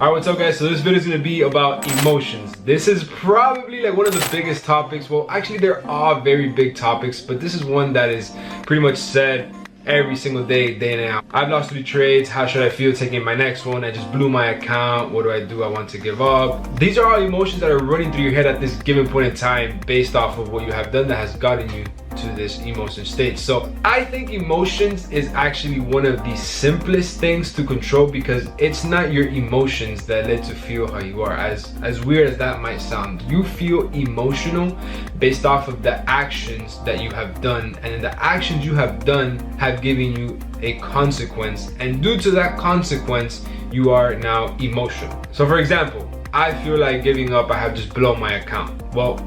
Alright, what's up guys? So this video is going to be about emotions. This is probably like one of the biggest topics. Well, actually there are very big topics, but this is one that is pretty much said every single day, day in and out. I've lost 3 trades. How should I feel taking my next one? I just blew my account. What do? I want to give up. These are all emotions that are running through your head at this given point in time based off of what you have done that has gotten you to this emotion state. So I think emotions is actually one of the simplest things to control because it's not your emotions that let you feel how you are. As weird as that might sound, you feel emotional based off of the actions that you have done, and the actions you have done have given you a consequence, and due to that consequence you are now emotional. So for example, I feel like giving up. I have just blown my account. Well,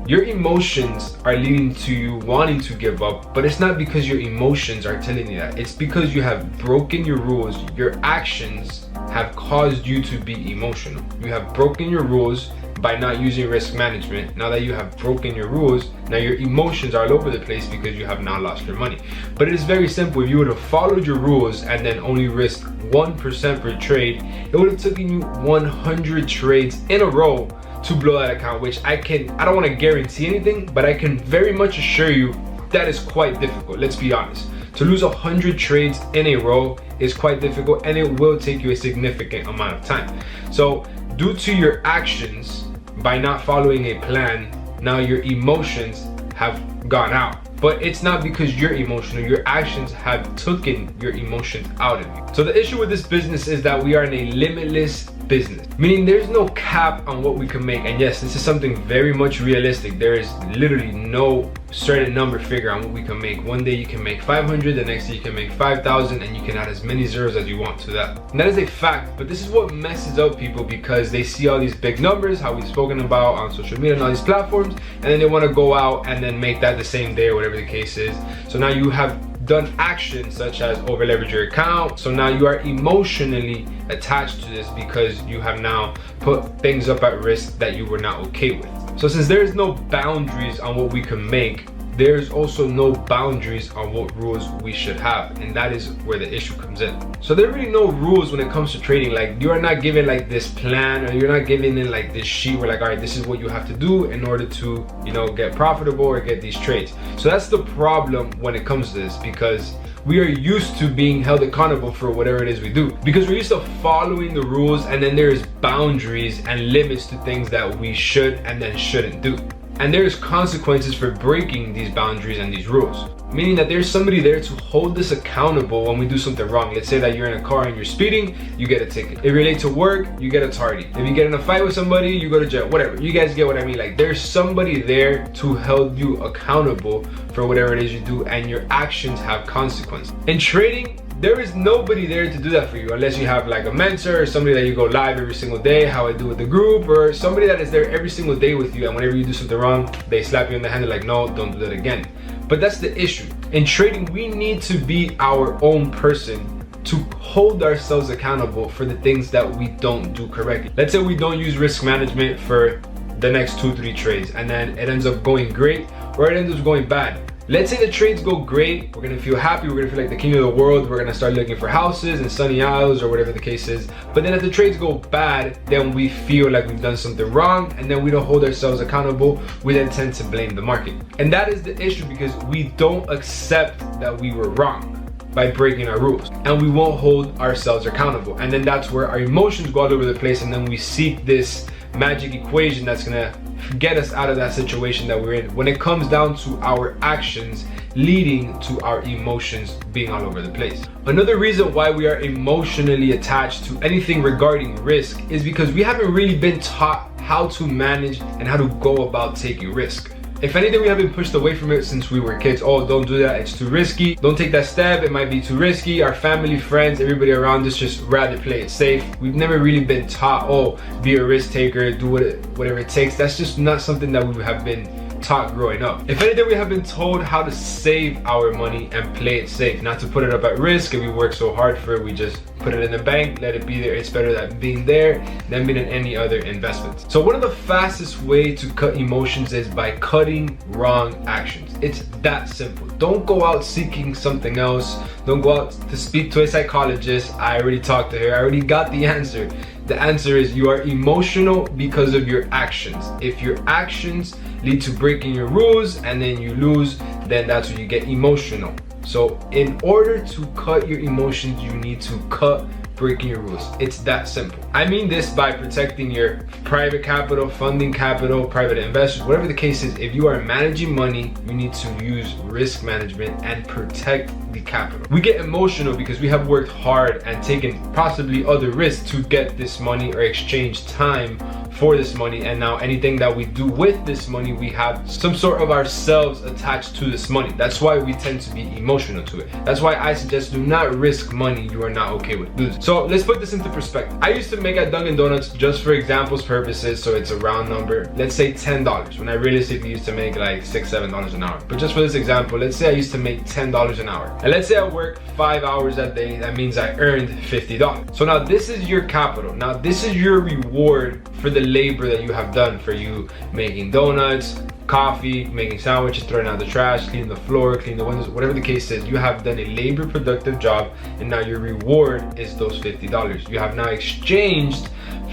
your emotions are leading to you wanting to give up, but it's not because your emotions are telling you that. It's because you have broken your rules. Your actions have caused you to be emotional. You have broken your rules by not using risk management. Now that you have broken your rules, now your emotions are all over the place because you have now lost your money. But it is very simple. If you would have followed your rules and then only risked 1% per trade, it would have taken you 100 trades in a row to blow that account, which I don't want to guarantee anything, but I can very much assure you that is quite difficult. Let's be honest. To lose 100 trades in a row is quite difficult, and it will take you a significant amount of time. So due to your actions, by not following a plan, now your emotions have gone out. But it's not because you're emotional. Your actions have taken your emotions out of you. So the issue with this business is that we are in a limitless business, meaning there's no cap on what we can make. And yes, this is something very much realistic. There is literally no certain number figure on what we can make. One day you can make 500, the next day you can make 5,000, and you can add as many zeros as you want to that. And that is a fact, but this is what messes up people because they see all these big numbers, how we've spoken about on social media and all these platforms, and then they want to go out and then make that the same day or whatever the case is. So now you have done actions such as over leverage your account. So now you are emotionally attached to this because you have now put things up at risk that you were not okay with. So since there is no boundaries on what we can make, there's also no boundaries on what rules we should have, and that is where the issue comes in. So there are really no rules when it comes to trading. Like, you are not given like this plan, or you're not given in like this sheet where like, all right, this is what you have to do in order to, you know, get profitable or get these trades. So that's the problem when it comes to this, because we are used to being held accountable for whatever it is we do, because we're used to following the rules, and then there's boundaries and limits to things that we should and then shouldn't do. And there's consequences for breaking these boundaries and these rules, meaning that there's somebody there to hold us accountable when we do something wrong. Let's say that you're in a car and you're speeding, you get a ticket. If you're late to work, you get a tardy. If you get in a fight with somebody, you go to jail. Whatever, you guys get what I mean. Like, there's somebody there to hold you accountable for whatever it is you do, and your actions have consequences. In trading, there is nobody there to do that for you unless you have like a mentor or somebody that you go live every single day, how I do with the group, or somebody that is there every single day with you, and whenever you do something wrong, they slap you in the hand. They're like, no, don't do that again. But that's the issue. In trading, we need to be our own person to hold ourselves accountable for the things that we don't do correctly. Let's say we don't use risk management for the next 2-3 trades, and then it ends up going great or it ends up going bad. Let's say the trades go great, we're gonna feel happy, we're gonna feel like the king of the world, we're gonna start looking for houses and sunny isles or whatever the case is. But then if the trades go bad, then we feel like we've done something wrong, and then we don't hold ourselves accountable. We then tend to blame the market. And that is the issue, because we don't accept that we were wrong by breaking our rules, and we won't hold ourselves accountable. And then that's where our emotions go all over the place, and then we seek this magic equation that's gonna get us out of that situation that we're in, when it comes down to our actions leading to our emotions being all over the place. Another reason why we are emotionally attached to anything regarding risk is because we haven't really been taught how to manage and how to go about taking risk. If anything, we have been pushed away from it since we were kids. Oh, don't do that, it's too risky. Don't take that step, it might be too risky. Our family, friends, everybody around us just rather play it safe. We've never really been taught, oh, be a risk taker, do whatever it takes. That's just not something that we have been taught growing up. If anything, we have been told how to save our money and play it safe, not to put it up at risk. If we work so hard for it, we just put it in the bank, let it be there. It's better than being there than being in any other investments. So one of the fastest way to cut emotions is by cutting wrong actions. It's that simple. Don't go out seeking something else. Don't go out to speak to a psychologist. I already talked to her. I already got the answer. The answer is you are emotional because of your actions. If your actions lead to breaking your rules and then you lose, then that's when you get emotional. So in order to cut your emotions, you need to cut breaking your rules. It's that simple. I mean this by protecting your private capital, funding capital, private investors, whatever the case is. If you are managing money, you need to use risk management and protect the capital. We get emotional because we have worked hard and taken possibly other risks to get this money or exchange time for this money, and now anything that we do with this money, we have some sort of ourselves attached to this money. That's why we tend to be emotional to it. That's why I suggest do not risk money you are not okay with losing. So let's put this into perspective. I used to make at Dunkin' Donuts, just for examples purposes, so it's a round number, let's say $10, when I realistically used to make like $6-7 an hour. But just for this example, let's say I used to make $10 an hour. And let's say I work 5 hours a day, that means I earned $50. So now this is your capital. Now this is your reward for the labor that you have done, for you making donuts, coffee, making sandwiches, throwing out the trash, cleaning the floor, cleaning the windows, whatever the case is. You have done a labor productive job, and now your reward is those $50. You have now exchanged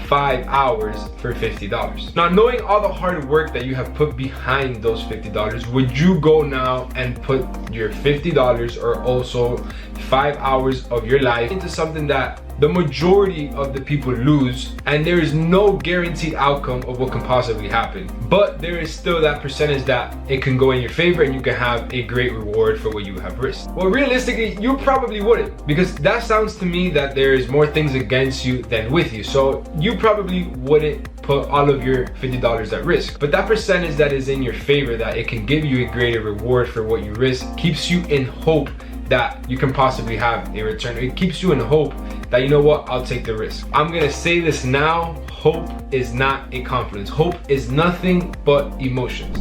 5 hours for $50. Now, knowing all the hard work that you have put behind those $50, would you go now and put your $50 or also 5 hours of your life into something that the majority of the people lose, and there is no guaranteed outcome of what can possibly happen, but there is still that percentage that it can go in your favor and you can have a great reward for what you have risked? Well, realistically, you probably wouldn't, because that sounds to me that there is more things against you than with you. So you probably wouldn't put all of your $50 at risk, but that percentage that is in your favor, that it can give you a greater reward for what you risk, keeps you in hope that you can possibly have a return. It keeps you in hope that, you know what, I'll take the risk. I'm gonna say this now, hope is not a confidence. Hope is nothing but emotions.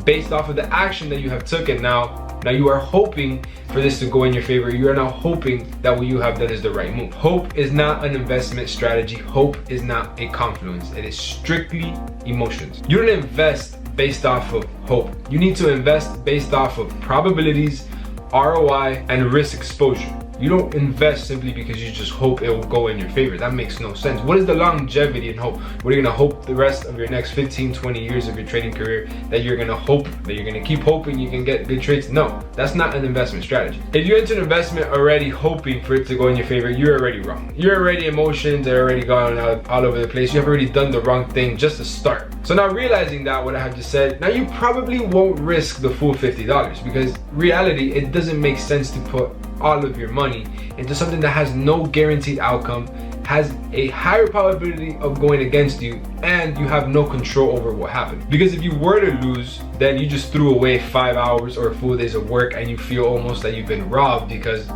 Based off of the action that you have taken, now you are hoping for this to go in your favor. You are now hoping that what you have done is the right move. Hope is not an investment strategy. Hope is not a confluence. It is strictly emotions. You don't invest based off of hope. You need to invest based off of probabilities, ROI, and risk exposure. You don't invest simply because you just hope it will go in your favor. That makes no sense. What is the longevity in hope? What are you gonna hope the rest of your next 15, 20 years of your trading career that you're gonna hope, that you're gonna keep hoping you can get good trades? No, that's not an investment strategy. If you enter an investment already hoping for it to go in your favor, you're already wrong. You're already, emotions are already going out all over the place. You have already done the wrong thing just to start. So now, realizing that, what I have just said, now you probably won't risk the full $50, because reality, it doesn't make sense to put all of your money into something that has no guaranteed outcome, has a higher probability of going against you, and you have no control over what happened. Because if you were to lose, then you just threw away 5 hours or a full days of work, and you feel almost that you've been robbed because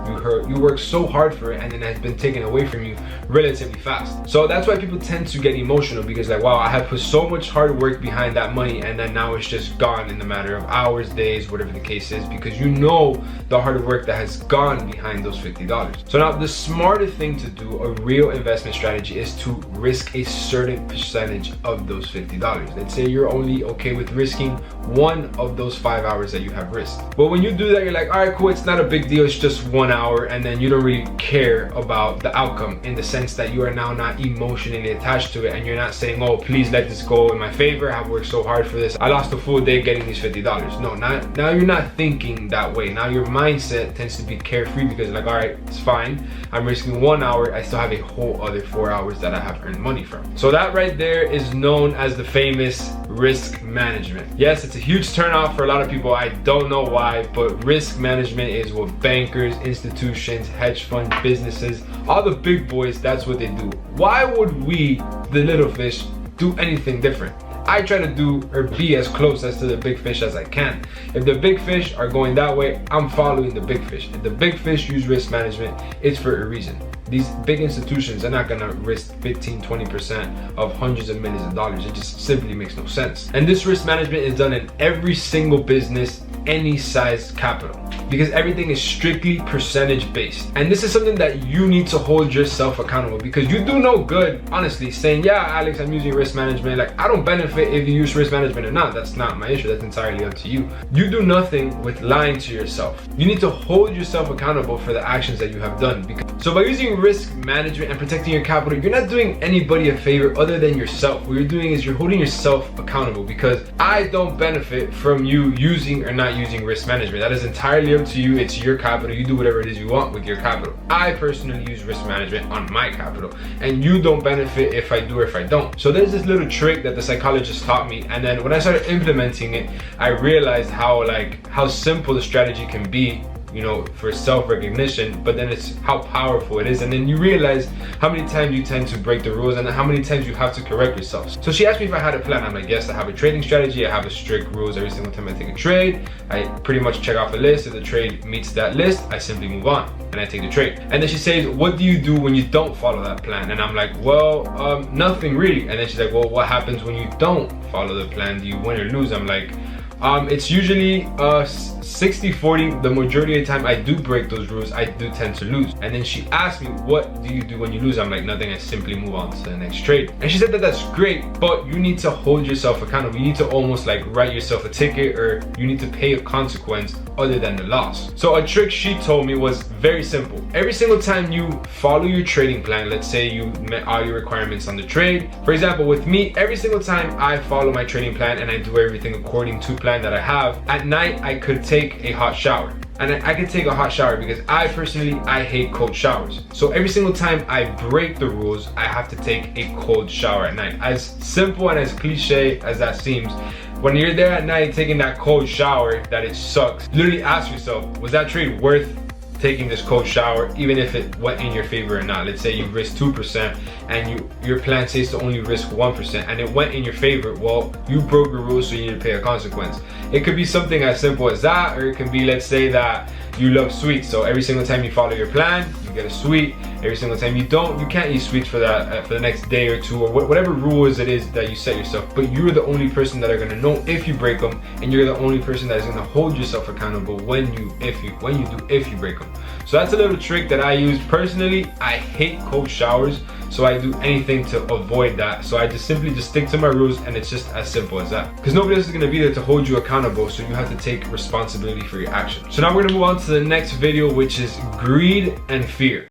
you worked so hard for it and then it has been taken away from you relatively fast. So that's why people tend to get emotional, because like, wow, I have put so much hard work behind that money, and then now it's just gone in the matter of hours, days, whatever the case is, because you know the hard work that has gone behind those $50. So now the smarter thing to do, a real investment strategy, is to risk a certain percentage of those $50. Let's say you're only okay with risking one of those 5 hours that you have risked. But when you do that, you're like, all right, cool, it's not a big deal, it's just 1 hour, and then you don't really care about the outcome, in the sense that you are now not emotionally attached to it, and you're not saying, oh, please let this go in my favor, I've worked so hard for this, I lost a full day getting these $50. No, now you're not thinking that way. Now your mindset tends to be carefree, because like, all right, it's fine, I'm risking 1 hour, I still have a whole other 4 hours that I have earned money from. So that right there is known as the famous risk management. Yes, it's a huge turnoff for a lot of people. I don't know why, but risk management is what bankers, institutions, hedge fund businesses, all the big boys, that's what they do. Why would we, the little fish, do anything different? I try to do or be as close as to the big fish as I can. If the big fish are going that way, I'm following the big fish. If the big fish use risk management, it's for a reason. These big institutions are not gonna risk 15-20% of hundreds of millions of dollars. It just simply makes no sense. And this risk management is done in every single business, any size capital, because everything is strictly percentage based. And this is something that you need to hold yourself accountable, because you do no good honestly saying, yeah, Alex, I'm using risk management. Like, I don't benefit if you use risk management or not. That's not my issue. That's entirely up to you. You do nothing with lying to yourself. You need to hold yourself accountable for the actions that you have done. So by using risk management and protecting your capital, you're not doing anybody a favor other than yourself. What you're doing is you're holding yourself accountable, because I don't benefit from you using or not using risk management. That is entirely up to you. It's your capital. You do whatever it is you want with your capital. I personally use risk management on my capital, and you don't benefit if I do or if I don't. So there's this little trick that the psychologist taught me, and then when I started implementing it, I realized how simple the strategy can be, you know, for self-recognition, but then it's how powerful it is. And then you realize how many times you tend to break the rules and how many times you have to correct yourself. So she asked me if I had a plan. I'm like, yes, I have a trading strategy. I have a strict rules every single time I take a trade. I pretty much check off a list. If the trade meets that list, I simply move on and I take the trade. And then she says, what do you do when you don't follow that plan? And I'm like, well, nothing really. And then she's like, well, what happens when you don't follow the plan? Do you win or lose? I'm like, it's usually 60-40. The majority of the time I do break those rules, I do tend to lose. And then she asked me, what do you do when you lose? I'm like, nothing. I simply move on to the next trade. And she said that that's great, but you need to hold yourself accountable. You need to almost like write yourself a ticket, or you need to pay a consequence other than the loss. So a trick she told me was very simple. Every single time you follow your trading plan, let's say you met all your requirements on the trade. For example, with me, every single time I follow my trading plan and I do everything according to plan that I have, at night I could take a hot shower. And I can take a hot shower because I hate cold showers. So every single time I break the rules, I have to take a cold shower at night. As simple and as cliche as that seems, when you're there at night taking that cold shower that it sucks, literally ask yourself, was that trade worth taking this cold shower, even if it went in your favor or not? Let's say you risk 2% and your plan says to only risk 1% and it went in your favor. Well, you broke the rules, so you need to pay a consequence. It could be something as simple as that, or it can be, let's say that you love sweets, so every single time you follow your plan, you get a sweet. Every single time you don't, you can't eat sweets for that for the next day or two, or whatever rules it is that you set yourself. But you're the only person that are gonna know if you break them, and you're the only person that is gonna hold yourself accountable when you break them. So that's a little trick that I use personally. I hate cold showers, so I do anything to avoid that. So I just simply stick to my rules, and it's just as simple as that. Because nobody else is gonna be there to hold you accountable, so you have to take responsibility for your actions. So now we're gonna move on to the next video, which is greed and fear.